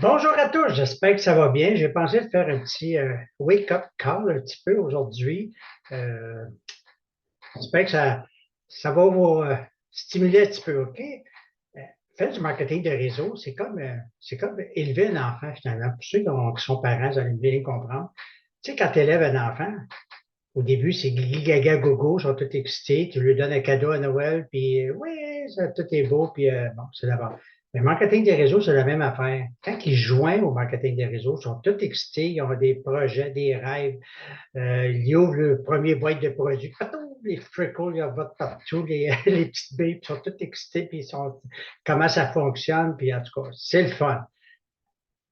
Bonjour à tous, j'espère que ça va bien. J'ai pensé de faire un petit wake-up call un petit peu aujourd'hui. Euh, J'espère que ça va vous stimuler un petit peu, OK? Faire du marketing de réseau, c'est comme élever un enfant finalement. Pour ceux qui sont parents, vous allez bien comprendre. Tu sais, quand tu élèves un enfant, au début, c'est gigi, gaga, gogo, ils sont tous excités, tu lui donnes un cadeau à Noël, puis oui, tout est beau, puis bon, c'est d'abord. Mais le marketing des réseaux, c'est la même affaire. Quand ils joignent au marketing des réseaux, ils sont tous excités, ils ont des projets, des rêves, ils ouvrent le premier boîte de produits, patou, les freckles, ils en votent partout, les petites billes, ils sont tous excités, puis ils sont, comment ça fonctionne, puis en tout cas, c'est le fun.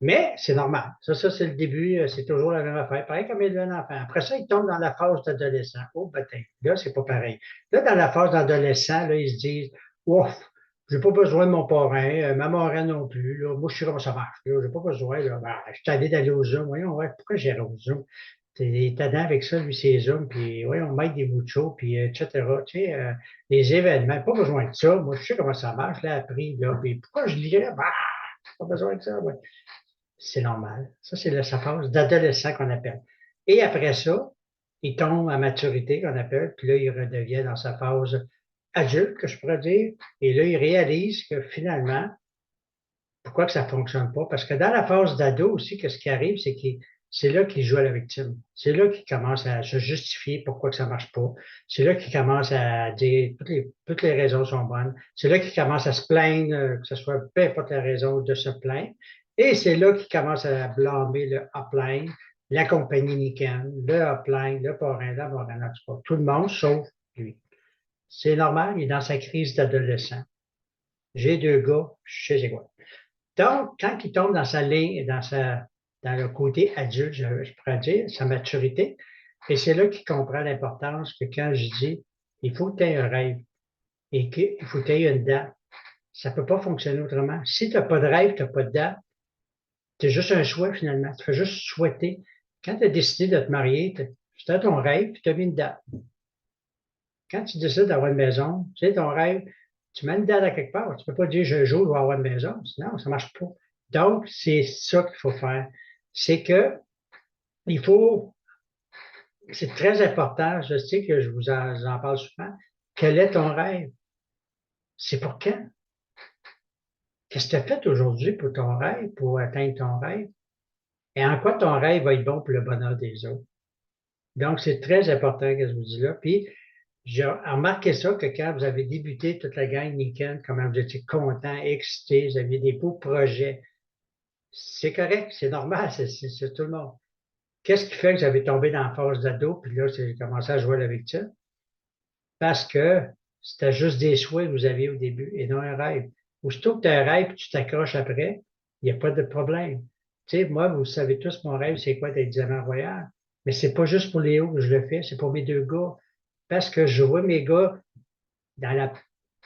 Mais c'est normal. Ça c'est le début, c'est toujours la même affaire. Pareil comme élever un enfant. Après ça, il tombe dans la phase d'adolescent. Oh, bâtin. Là, c'est pas pareil. Là, dans la phase d'adolescent, là, ils se disent, ouf, j'ai pas besoin de mon parrain, ma marraine non plus. Là. Moi, je suis comme ça marche. Là. J'ai pas besoin. Là. Ben, je suis allé d'aller au Zoom. Voyons, ouais, pourquoi j'irai au Zoom? T'es tannant avec ça, lui, c'est Zoom, puis ouais, on met des bouts de show, puis etc. Tu sais, les événements, pas besoin de ça. Moi, je sais comment ça marche, je l'ai appris, là. Puis pourquoi je lirais? Bah, pas besoin de ça. Ouais. C'est normal. Ça, c'est sa phase d'adolescent qu'on appelle. Et après ça, il tombe à maturité, qu'on appelle, puis là, il redevient dans sa phase adulte, que je pourrais dire. Et là, il réalise que finalement, pourquoi que ça ne fonctionne pas? Parce que dans la phase d'ado aussi, ce qui arrive, c'est là qu'il joue à la victime. C'est là qu'il commence à se justifier pourquoi que ça ne marche pas. C'est là qu'il commence à dire toutes les raisons sont bonnes. C'est là qu'il commence à se plaindre, que ce soit peu importe la raison de se plaindre. Et c'est là qu'il commence à blâmer le upline, la compagnie Niken, le upline, le parrain, la marraine, en tout cas, tout le monde sauf lui. C'est normal, il est dans sa crise d'adolescent. J'ai deux gars, je sais c'est quoi. Donc, quand il tombe dans sa ligne, dans le côté adulte, je pourrais dire, sa maturité, et c'est là qu'il comprend l'importance que quand je dis, il faut que tu aies un rêve et qu'il faut que tu aies une date. Ça ne peut pas fonctionner autrement. Si tu n'as pas de rêve, tu n'as pas de date, c'est juste un choix finalement. Tu fais juste souhaiter. Quand tu as décidé de te marier, tu as ton rêve, puis tu as mis une date. Quand tu décides d'avoir une maison, tu sais, ton rêve, tu mets une date à quelque part. Tu ne peux pas dire, un jour, je vais avoir une maison. Sinon, ça ne marche pas. Donc, c'est ça qu'il faut faire. C'est que il faut, c'est très important, je sais que j'en parle souvent. Quel est ton rêve? C'est pour quand? Qu'est-ce que tu as fait aujourd'hui pour ton rêve, pour atteindre ton rêve? Et en quoi ton rêve va être bon pour le bonheur des autres? Donc, c'est très important que je vous dis là. Puis, j'ai remarqué ça que quand vous avez débuté toute la gang Weekend, comment vous étiez content, excité, vous aviez des beaux projets. C'est correct, c'est normal, c'est tout le monde. Qu'est-ce qui fait que vous avez tombé dans la phase d'ado, puis là, c'est commencé à jouer à la victime? Parce que c'était juste des souhaits que vous aviez au début et non un rêve. Aussitôt que tu as un rêve et tu t'accroches après, il n'y a pas de problème. Tu sais, moi, vous savez tous, mon rêve, c'est quoi d'être diamant royal. Mais c'est pas juste pour Léo que je le fais, c'est pour mes deux gars. Parce que je vois mes gars dans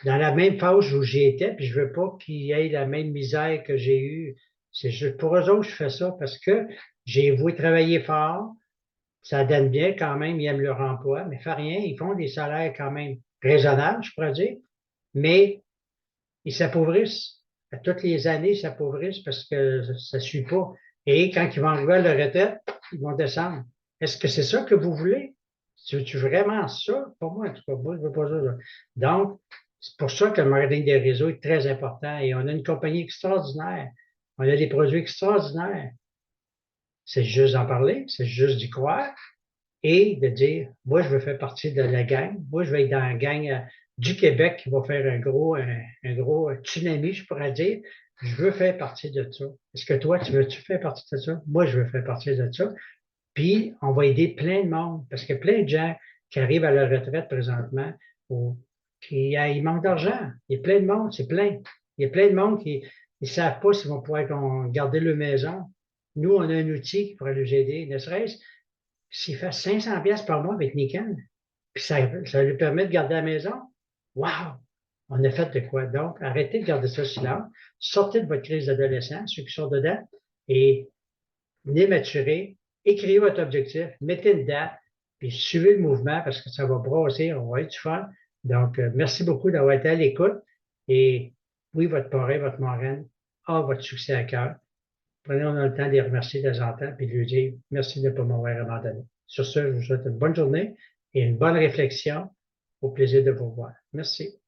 la même phase où j'étais, puis je veux pas qu'ils aient la même misère que j'ai eue. C'est juste pour eux autres que je fais ça parce que j'ai voulu travailler fort, ça donne bien quand même, ils aiment leur emploi, mais fait rien, ils font des salaires quand même raisonnables, je pourrais dire, mais ils s'appauvrissent. À toutes les années, ils s'appauvrissent parce que ça ne suit pas. Et quand ils vont arriver à la retraite, ils vont descendre. Est-ce que c'est ça que vous voulez? Tu veux vraiment ça? Pour moi, en tout cas, moi, je ne veux pas ça. Donc, c'est pour ça que le marketing des réseaux est très important et on a une compagnie extraordinaire. On a des produits extraordinaires. C'est juste d'en parler, c'est juste d'y croire et de dire, moi, je veux faire partie de la gang. Moi, je vais être dans la gang du Québec qui va faire un gros tsunami, je pourrais dire. Je veux faire partie de ça. Est-ce que toi, tu faire partie de ça? Moi, je veux faire partie de ça. Puis, on va aider plein de monde parce que plein de gens qui arrivent à la retraite présentement, ou ils manquent d'argent. Il y a plein de monde, c'est plein. Il y a plein de monde qui ne savent pas s'ils vont pouvoir garder leur maison. Nous, on a un outil qui pourrait nous aider, ne serait-ce s'il fait 500 pièces par mois avec Nikan, puis ça lui permet de garder la maison, wow! On a fait de quoi? Donc, arrêtez de garder ça silence. Sortez de votre crise d'adolescent, ceux qui sont dedans, et venez maturer, écrivez votre objectif, mettez une date, puis suivez le mouvement parce que ça va brasser, on va être du fun. Donc, merci beaucoup d'avoir été à l'écoute. Et oui, votre parrain, votre marraine a votre succès à cœur. Prenons le temps de les remercier de temps en temps, puis de lui dire merci de ne pas m'avoir abandonné. Sur ce, je vous souhaite une bonne journée et une bonne réflexion. Au plaisir de vous voir. Merci.